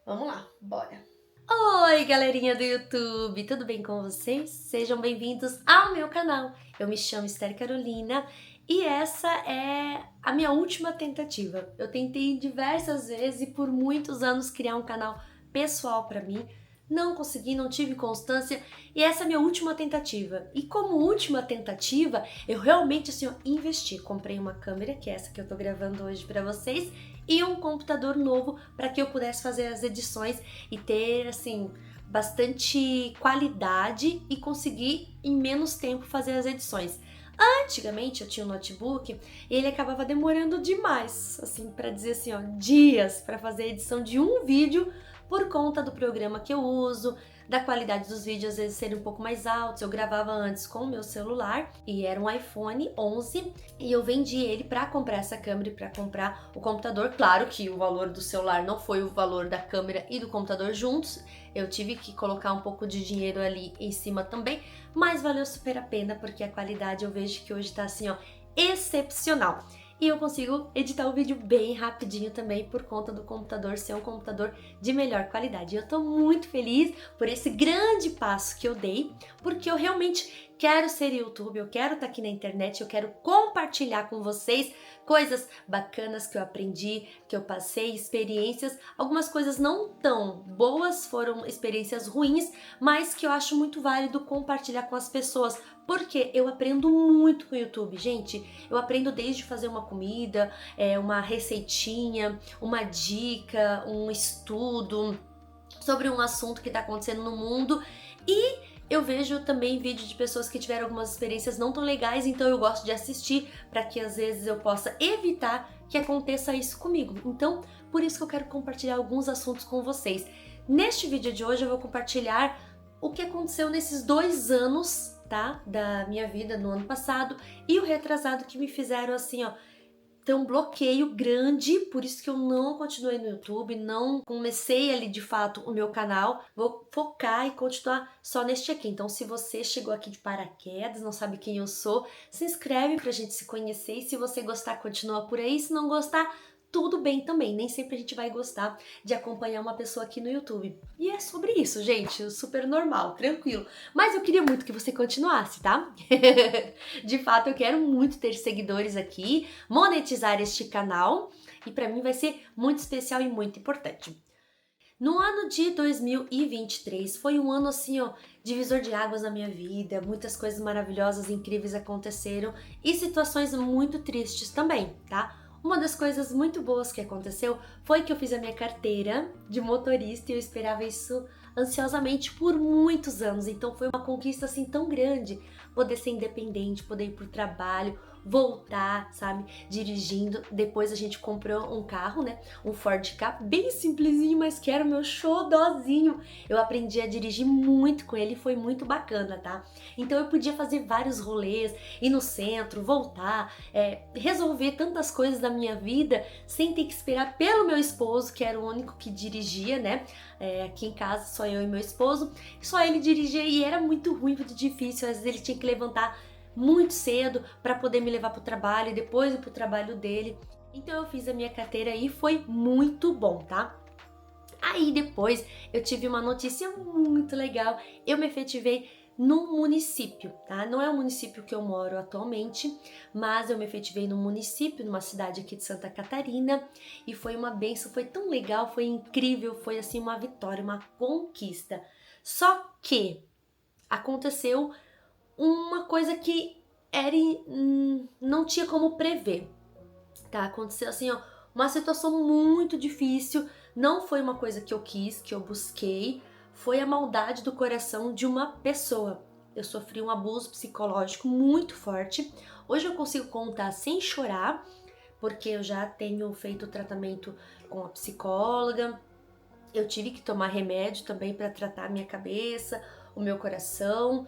Vamos lá, bora! Oi, galerinha do YouTube, tudo bem com vocês? Sejam bem-vindos ao meu canal. Eu me chamo Esther Carolina e essa é a minha última tentativa. Eu tentei diversas vezes e por muitos anos criar um canal pessoal para mim. Não consegui, não tive constância e essa é a minha última tentativa. E como última tentativa, eu realmente investi. Comprei uma câmera, que é essa que eu tô gravando hoje para vocês, e um computador novo para que eu pudesse fazer as edições e ter bastante qualidade e conseguir em menos tempo fazer as edições. Antigamente eu tinha um notebook e ele acabava demorando demais, para dizer dias para fazer a edição de um vídeo por conta do programa que eu uso, da qualidade dos vídeos às vezes serem um pouco mais altos. Eu gravava antes com o meu celular e era um iPhone 11 e eu vendi ele para comprar essa câmera e para comprar o computador. Claro que o valor do celular não foi o valor da câmera e do computador juntos, eu tive que colocar um pouco de dinheiro ali em cima também, mas valeu super a pena porque a qualidade eu vejo que hoje tá excepcional. E eu consigo editar o vídeo bem rapidinho também por conta do computador ser um computador de melhor qualidade. Eu tô muito feliz por esse grande passo que eu dei, porque eu realmente quero ser YouTube, eu quero estar aqui na internet, eu quero compartilhar com vocês coisas bacanas que eu aprendi, que eu passei, experiências. Algumas coisas não tão boas, foram experiências ruins, mas que eu acho muito válido compartilhar com as pessoas, porque eu aprendo muito com o YouTube, gente. Eu aprendo desde fazer uma comida, uma receitinha, uma dica, um estudo sobre um assunto que está acontecendo no mundo, e eu vejo também vídeo de pessoas que tiveram algumas experiências não tão legais, então eu gosto de assistir para que às vezes eu possa evitar que aconteça isso comigo. Então, por isso que eu quero compartilhar alguns assuntos com vocês. Neste vídeo de hoje eu vou compartilhar o que aconteceu nesses 2 anos, tá? Da minha vida no ano passado e o retrasado, que me fizeram ter um bloqueio grande, por isso que eu não continuei no YouTube, não comecei ali de fato o meu canal. Vou focar e continuar só neste aqui. Então, se você chegou aqui de paraquedas, não sabe quem eu sou, se inscreve pra gente se conhecer, e se você gostar, continua por aí. Se não gostar, tudo bem também, nem sempre a gente vai gostar de acompanhar uma pessoa aqui no YouTube. E é sobre isso, gente, super normal, tranquilo. Mas eu queria muito que você continuasse, tá? De fato, eu quero muito ter seguidores aqui, monetizar este canal, e pra mim vai ser muito especial e muito importante. No ano de 2023 foi um ano divisor de águas na minha vida, muitas coisas maravilhosas, incríveis aconteceram e situações muito tristes também, tá? Uma das coisas muito boas que aconteceu foi que eu fiz a minha carteira de motorista e eu esperava isso ansiosamente por muitos anos, então foi uma conquista tão grande, poder ser independente, poder ir pro trabalho, voltar, sabe, dirigindo. Depois a gente comprou um carro, né, um Ford Ka, bem simplesinho, mas que era o meu xodózinho. Eu aprendi a dirigir muito com ele, foi muito bacana, tá? Então eu podia fazer vários rolês, ir no centro, voltar, resolver tantas coisas da minha vida sem ter que esperar pelo meu esposo, que era o único que dirigia, né? Aqui em casa só eu e meu esposo, só ele dirigia e era muito ruim, muito difícil. Às vezes ele tinha que levantar muito cedo para poder me levar pro trabalho e depois ir pro trabalho dele. Então eu fiz a minha carteira e foi muito bom, tá? Aí depois eu tive uma notícia muito legal, eu me efetivei num município, tá? Não é o município que eu moro atualmente, mas eu me efetivei num município, numa cidade aqui de Santa Catarina, e foi uma benção, foi tão legal, foi incrível, foi uma vitória, uma conquista. Só que aconteceu uma coisa que não tinha como prever, tá? Aconteceu uma situação muito difícil, não foi uma coisa que eu quis, que eu busquei, foi a maldade do coração de uma pessoa. Eu sofri um abuso psicológico muito forte. Hoje eu consigo contar sem chorar, porque eu já tenho feito tratamento com a psicóloga. Eu tive que tomar remédio também para tratar a minha cabeça, o meu coração.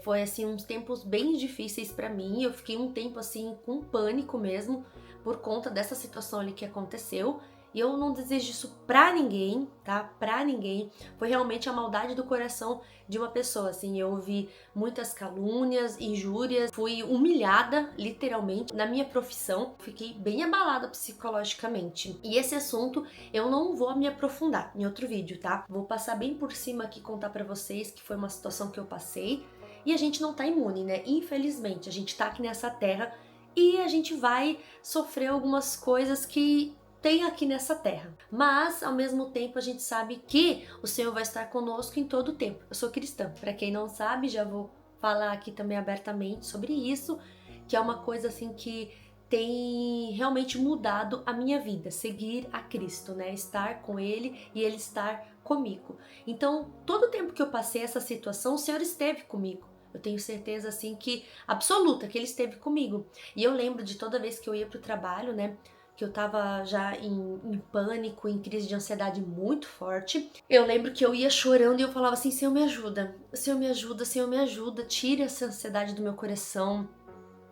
Foi uns tempos bem difíceis para mim. Eu fiquei um tempo com pânico mesmo por conta dessa situação ali que aconteceu. E eu não desejo isso pra ninguém, tá? Pra ninguém. Foi realmente a maldade do coração de uma pessoa, assim. Eu ouvi muitas calúnias, injúrias, fui humilhada, literalmente, na minha profissão. Fiquei bem abalada psicologicamente. E esse assunto eu não vou me aprofundar em outro vídeo, tá? Vou passar bem por cima aqui, contar pra vocês que foi uma situação que eu passei. E a gente não tá imune, né? Infelizmente, a gente tá aqui nessa terra e a gente vai sofrer algumas coisas que tem aqui nessa terra. Mas, ao mesmo tempo, a gente sabe que o Senhor vai estar conosco em todo o tempo. Eu sou cristã. Para quem não sabe, já vou falar aqui também abertamente sobre isso, que é uma coisa assim que tem realmente mudado a minha vida, seguir a Cristo, né? Estar com Ele e Ele estar comigo. Então, todo o tempo que eu passei essa situação, o Senhor esteve comigo. Eu tenho certeza, assim, que absoluta, que Ele esteve comigo. E eu lembro de toda vez que eu ia pro trabalho, né? Que eu tava já em pânico, em crise de ansiedade muito forte. Eu lembro que eu ia chorando e eu falava assim, Senhor, me ajuda, Senhor, me ajuda, Senhor, me ajuda, tire essa ansiedade do meu coração.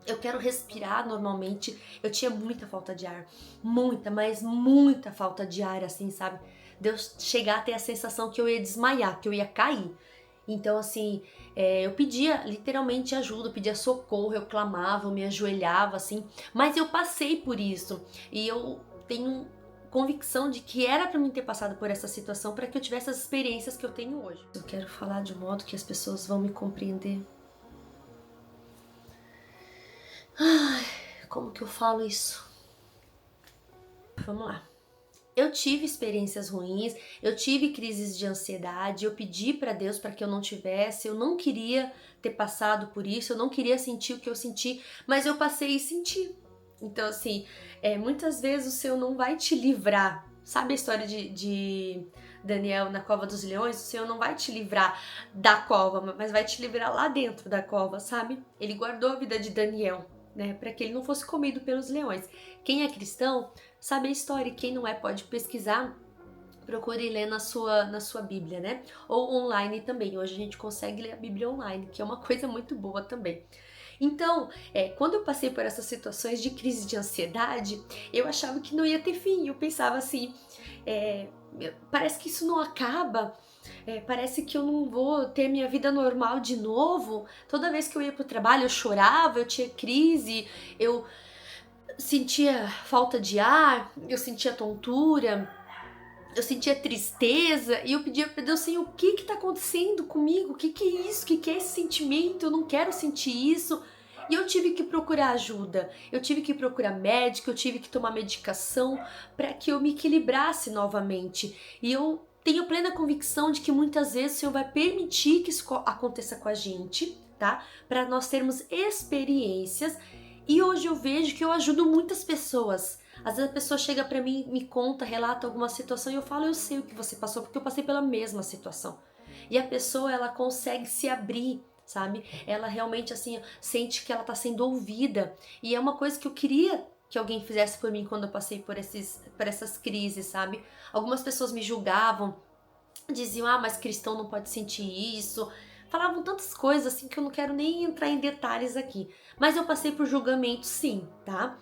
Eu quero respirar normalmente. Eu tinha muita falta de ar, muita, mas muita falta de ar, assim, sabe? De eu chegar a ter a sensação que eu ia desmaiar, que eu ia cair. Então, assim, eu pedia literalmente ajuda, eu pedia socorro, eu clamava, eu me ajoelhava, assim. Mas eu passei por isso e eu tenho convicção de que era pra mim ter passado por essa situação para que eu tivesse as experiências que eu tenho hoje. Eu quero falar de um modo que as pessoas vão me compreender. Ai, como que eu falo isso? Vamos lá. Eu tive experiências ruins, eu tive crises de ansiedade, eu pedi pra Deus para que eu não tivesse, eu não queria ter passado por isso, eu não queria sentir o que eu senti, mas eu passei e senti. Então, assim, muitas vezes o Senhor não vai te livrar. Sabe a história de Daniel na cova dos leões? O Senhor não vai te livrar da cova, mas vai te livrar lá dentro da cova, sabe? Ele guardou a vida de Daniel, né, para que ele não fosse comido pelos leões. Quem é cristão sabe a história, e quem não é pode pesquisar, procure ler na sua Bíblia, né? Ou online também. Hoje a gente consegue ler a Bíblia online, que é uma coisa muito boa também. Então, quando eu passei por essas situações de crise de ansiedade, eu achava que não ia ter fim. Eu pensava assim, parece que isso não acaba. Parece que eu não vou ter minha vida normal de novo. Toda vez que eu ia pro trabalho, eu chorava, eu tinha crise, eu sentia falta de ar, eu sentia tontura, eu sentia tristeza e eu pedia pra Deus, Senhor, o que tá acontecendo comigo? O que é isso? O que é esse sentimento? Eu não quero sentir isso. E eu tive que procurar ajuda, eu tive que procurar médico, eu tive que tomar medicação para que eu me equilibrasse novamente. E eu tenho plena convicção de que muitas vezes o Senhor vai permitir que isso aconteça com a gente, tá? Para nós termos experiências. E hoje eu vejo que eu ajudo muitas pessoas. Às vezes a pessoa chega pra mim, me conta, relata alguma situação e eu falo, eu sei o que você passou, porque eu passei pela mesma situação. E a pessoa, ela consegue se abrir, sabe? Ela realmente, assim, sente que ela tá sendo ouvida. E é uma coisa que eu queria que alguém fizesse por mim quando eu passei por essas crises, sabe? Algumas pessoas me julgavam, diziam, mas cristão não pode sentir isso. Falavam tantas coisas assim que eu não quero nem entrar em detalhes aqui. Mas eu passei por julgamento sim, tá?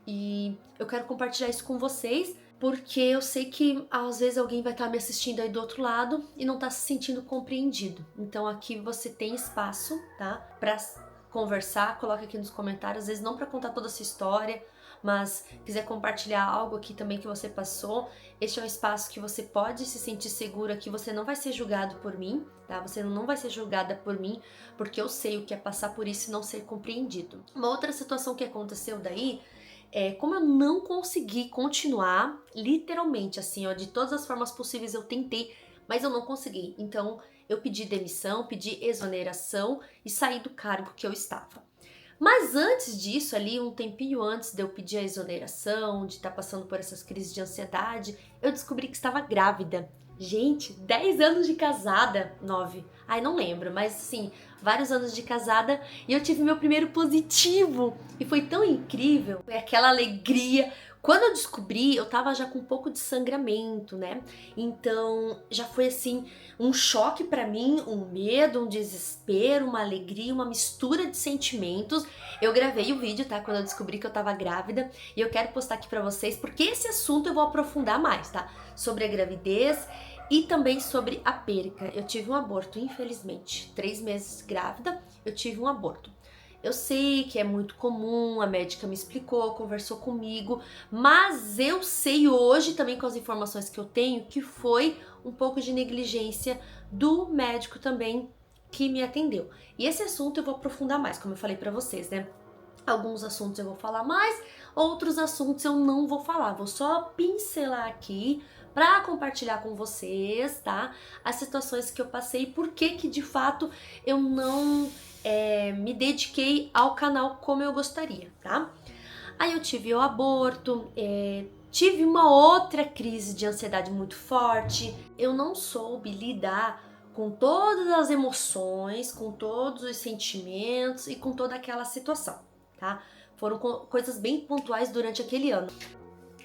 E eu quero compartilhar isso com vocês, porque eu sei que às vezes alguém vai estar me assistindo aí do outro lado e não tá se sentindo compreendido. Então aqui você tem espaço, tá? Pra conversar, coloca aqui nos comentários, às vezes não pra contar toda essa história, mas quiser compartilhar algo aqui também que você passou, este é um espaço que você pode se sentir segura, que você não vai ser julgado por mim, tá? Você não vai ser julgada por mim, porque eu sei o que é passar por isso e não ser compreendido. Uma outra situação que aconteceu daí como eu não consegui continuar, literalmente assim, ó, de todas as formas possíveis eu tentei, mas eu não consegui. Então eu pedi demissão, pedi exoneração e saí do cargo que eu estava. Mas antes disso, ali um tempinho antes de eu pedir a exoneração, de estar passando por essas crises de ansiedade, eu descobri que estava grávida. Gente, 10 anos de casada, 9, ai não lembro, mas assim, vários anos de casada e eu tive meu primeiro positivo. E foi tão incrível, foi aquela alegria Quando eu descobri, eu tava já com um pouco de sangramento, né? Então já foi assim um choque pra mim, um medo, um desespero, uma alegria, uma mistura de sentimentos. Eu gravei o vídeo, tá? Quando eu descobri que eu tava grávida, e eu quero postar aqui pra vocês, porque esse assunto eu vou aprofundar mais, tá? Sobre a gravidez e também sobre a perca. Eu tive um aborto, infelizmente. 3 meses grávida, eu tive um aborto. Eu sei que é muito comum, a médica me explicou, conversou comigo, mas eu sei hoje também com as informações que eu tenho que foi um pouco de negligência do médico também que me atendeu. E esse assunto eu vou aprofundar mais, como eu falei pra vocês, né? Alguns assuntos eu vou falar mais, outros assuntos eu não vou falar, vou só pincelar aqui para compartilhar com vocês, tá? As situações que eu passei, por que de fato eu não me dediquei ao canal como eu gostaria, tá? Aí eu tive o aborto, tive uma outra crise de ansiedade muito forte, eu não soube lidar com todas as emoções, com todos os sentimentos e com toda aquela situação, tá? Foram coisas bem pontuais durante aquele ano.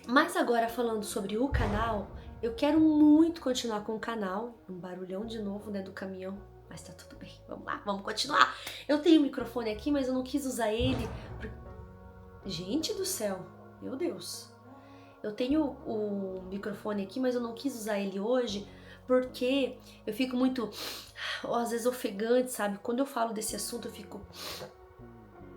Mas agora falando sobre o canal, eu quero muito continuar com o canal. Um barulhão de novo, né, do caminhão. Mas tá tudo bem, vamos lá, vamos continuar. Eu tenho o microfone aqui, mas eu não quis usar ele. Gente do céu, meu Deus. Eu tenho o microfone aqui, mas eu não quis usar ele hoje porque eu fico muito, às vezes, ofegante, sabe? Quando eu falo desse assunto, eu fico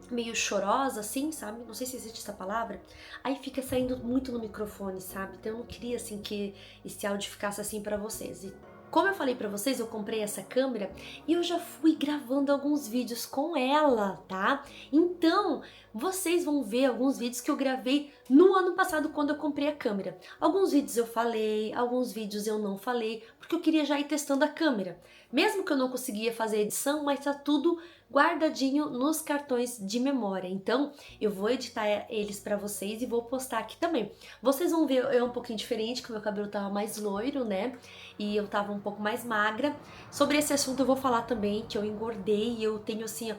meio chorosa, assim, sabe? Não sei se existe essa palavra. Aí fica saindo muito no microfone, sabe? Então eu não queria, assim, que esse áudio ficasse assim pra vocês. E como eu falei pra vocês, eu comprei essa câmera e eu já fui gravando alguns vídeos com ela, tá? Então, vocês vão ver alguns vídeos que eu gravei no ano passado quando eu comprei a câmera. Alguns vídeos eu falei, alguns vídeos eu não falei, porque eu queria já ir testando a câmera. Mesmo que eu não conseguia fazer edição, mas tá tudo guardadinho nos cartões de memória. Então, eu vou editar eles pra vocês e vou postar aqui também. Vocês vão ver eu um pouquinho diferente, que o meu cabelo tava mais loiro, né? E eu tava um pouco mais magra. Sobre esse assunto eu vou falar também, que eu engordei e eu tenho, assim,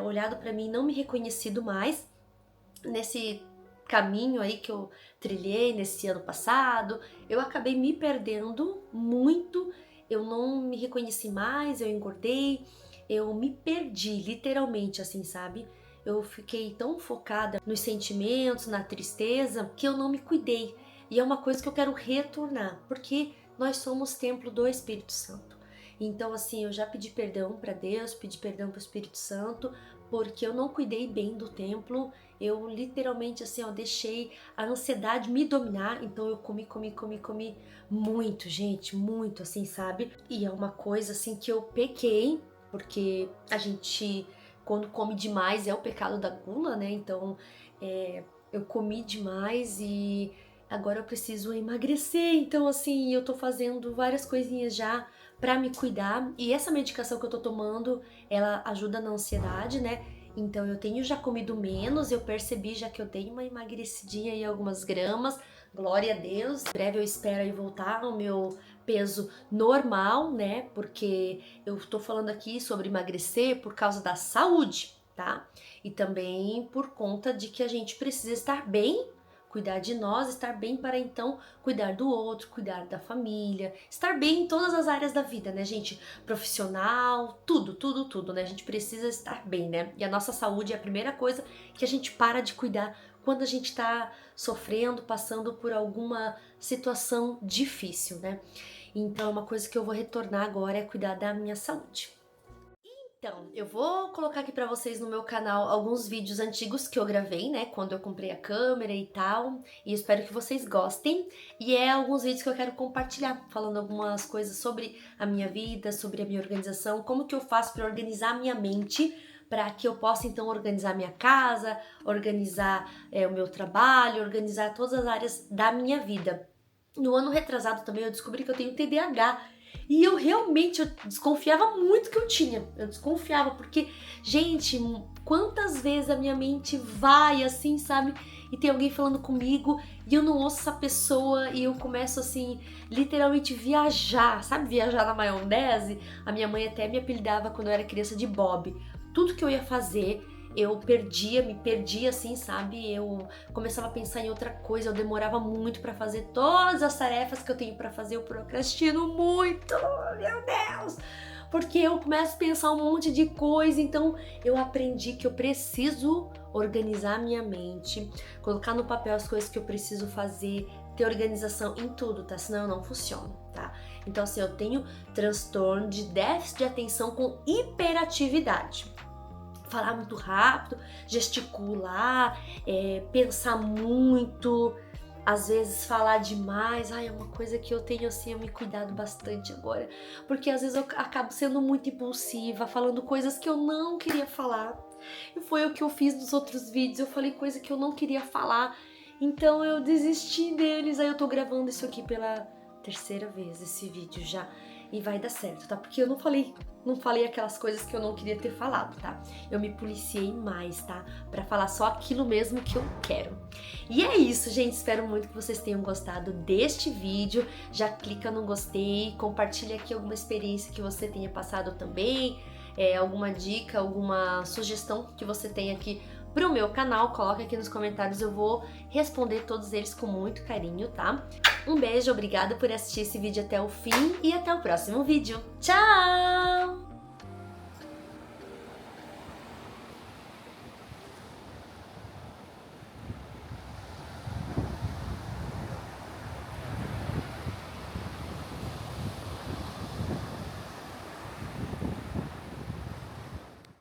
olhado pra mim e não me reconhecido mais nesse caminho aí que eu trilhei nesse ano passado. Eu acabei me perdendo muito, eu não me reconheci mais, eu engordei, eu me perdi, literalmente, assim, sabe? Eu fiquei tão focada nos sentimentos, na tristeza, que eu não me cuidei. E é uma coisa que eu quero retornar, porque nós somos templo do Espírito Santo. Então, assim, eu já pedi perdão para Deus, pedi perdão para o Espírito Santo, porque eu não cuidei bem do templo. Eu literalmente, assim, ó, deixei a ansiedade me dominar. Então eu comi muito, gente, muito, assim, sabe? E é uma coisa, assim, que eu pequei, porque a gente, quando come demais, é o pecado da gula, né? Então, eu comi demais e agora eu preciso emagrecer. Então, assim, eu tô fazendo várias coisinhas já pra me cuidar. E essa medicação que eu tô tomando, ela ajuda na ansiedade, né? Então, eu tenho já comido menos, eu percebi já que eu dei uma emagrecidinha aí, algumas gramas. Glória a Deus. Em breve eu espero aí voltar ao meu peso normal, né? Porque eu tô falando aqui sobre emagrecer por causa da saúde, tá? E também por conta de que a gente precisa estar bem, cuidar de nós, estar bem para então cuidar do outro, cuidar da família, estar bem em todas as áreas da vida, né, gente? Profissional, tudo, né? A gente precisa estar bem, né? E a nossa saúde é a primeira coisa que a gente para de cuidar quando a gente tá sofrendo, passando por alguma situação difícil, né? Então, uma coisa que eu vou retornar agora é cuidar da minha saúde. Então, eu vou colocar aqui pra vocês no meu canal alguns vídeos antigos que eu gravei, né, quando eu comprei a câmera e tal, e espero que vocês gostem. E alguns vídeos que eu quero compartilhar, falando algumas coisas sobre a minha vida, sobre a minha organização, como que eu faço pra organizar a minha mente, para que eu possa então organizar minha casa, organizar o meu trabalho, organizar todas as áreas da minha vida. No ano retrasado também eu descobri que eu tenho TDAH. E eu desconfiava muito que eu tinha. Eu desconfiava, porque, gente, quantas vezes a minha mente vai assim, sabe? E tem alguém falando comigo e eu não ouço essa pessoa e eu começo assim, literalmente viajar, sabe? Viajar na maionese. A minha mãe até me apelidava quando eu era criança de Bob. Tudo que eu ia fazer, eu me perdia assim, sabe? Eu começava a pensar em outra coisa, eu demorava muito pra fazer todas as tarefas que eu tenho pra fazer, eu procrastino muito, meu Deus! Porque eu começo a pensar um monte de coisa, então eu aprendi que eu preciso organizar minha mente, colocar no papel as coisas que eu preciso fazer, ter organização em tudo, tá? Senão eu não funciono, tá? Então assim, eu tenho transtorno de déficit de atenção com hiperatividade. Falar muito rápido, gesticular, pensar muito, às vezes falar demais. Ai, é uma coisa que eu tenho assim, eu me cuidado bastante agora, porque às vezes eu acabo sendo muito impulsiva, falando coisas que eu não queria falar. E foi o que eu fiz nos outros vídeos, eu falei coisa que eu não queria falar, então eu desisti deles. Aí eu tô gravando isso aqui pela terceira vez, esse vídeo já, e vai dar certo, tá? Porque eu não falei aquelas coisas que eu não queria ter falado, tá? Eu me policiei mais, tá? Pra falar só aquilo mesmo que eu quero. E é isso, gente. Espero muito que vocês tenham gostado deste vídeo. Já clica no gostei, compartilha aqui alguma experiência que você tenha passado também, alguma dica, alguma sugestão que você tenha aqui pro meu canal, coloca aqui nos comentários, eu vou responder todos eles com muito carinho, tá? Um beijo, obrigada por assistir esse vídeo até o fim e até o próximo vídeo. Tchau!